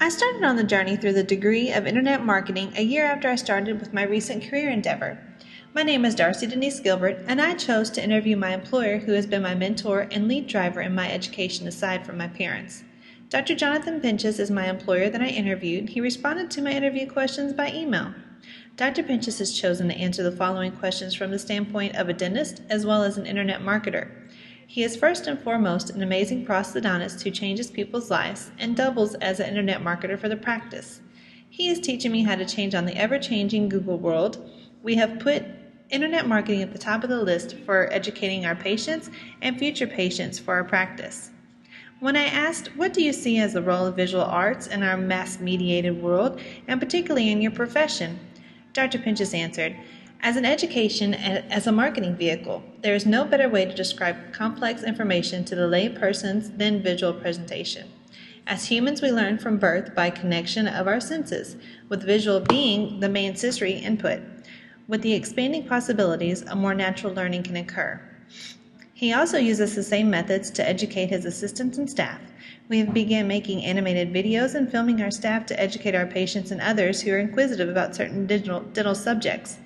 I started on the journey through the degree of Internet marketing a year after I started with my recent career endeavor. My name is Darcy Gilbert, and I chose to interview my employer who has been my mentor and lead driver in my education aside from my parents. Dr. Jonathan Pinchas is my employer that I interviewed. He responded to my interview questions by email. Dr. Pinchas has chosen to answer the following questions from the standpoint of a dentist as well as an Internet marketer. He is first and foremost an amazing prosthodontist who changes people's lives and doubles as an Internet marketer for the practice. He is teaching me how to change on the ever-changing Google world. We have put Internet marketing at the top of the list for educating our patients and future patients for our practice. When I asked, what do you see as the role of visual arts in our mass-mediated world, and particularly in your profession? Dr. Pinchas answered, as an education and as a marketing vehicle, there is no better way to describe complex information to the lay persons than visual presentation. As humans, we learn from birth by connection of our senses, with visual being the main sensory input. With the expanding possibilities, a more natural learning can occur. He also uses the same methods to educate his assistants and staff. We have begun making animated videos and filming our staff to educate our patients and others who are inquisitive about certain dental subjects.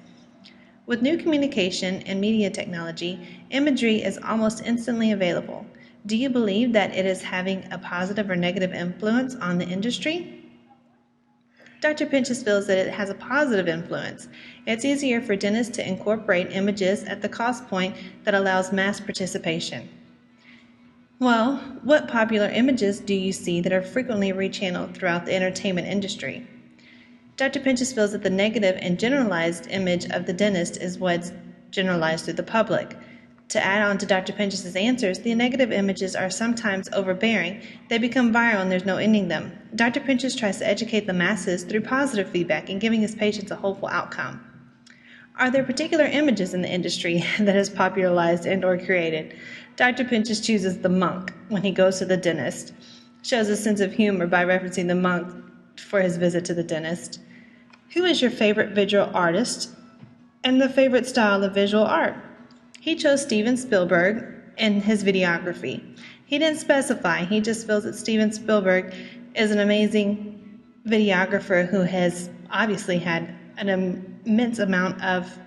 With new communication and media technology, imagery is almost instantly available. Do you believe that it is having a positive or negative influence on the industry? Dr. Pinchas feels that it has a positive influence. It's easier for dentists to incorporate images at the cost point that allows mass participation. Well, what popular images do you see that are frequently rechanneled throughout the entertainment industry? Dr. Pinchas feels that the negative and generalized image of the dentist is what's generalized through the public. To add on to Dr. Pinchas' answers, the negative images are sometimes overbearing. They become viral and there's no ending them. Dr. Pinchas tries to educate the masses through positive feedback and giving his patients a hopeful outcome. Are there particular images in the industry that is popularized and or created? Dr. Pinchas chooses the monk when he goes to the dentist, shows a sense of humor by referencing the monk for his visit to the dentist. Who is your favorite visual artist and the favorite style of visual art? He chose Steven Spielberg in his videography. He didn't specify, he just feels that Steven Spielberg is an amazing videographer who has obviously had an immense amount of...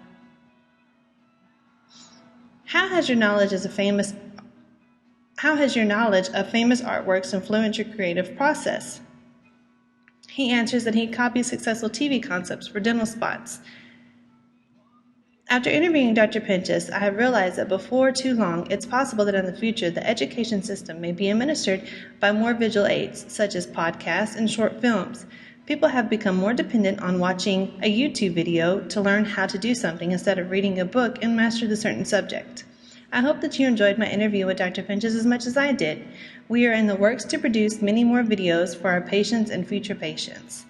How has your knowledge of famous artworks influenced your creative process? He answers that he copies successful TV concepts for dental spots. After interviewing Dr. Pinchas, I have realized that before too long, it's possible that in the future, the education system may be administered by more visual aids, such as podcasts and short films. People have become more dependent on watching a YouTube video to learn how to do something instead of reading a book and master the certain subject. I hope that you enjoyed my interview with Dr. Pinchas as much as I did. We are in the works to produce many more videos for our patients and future patients.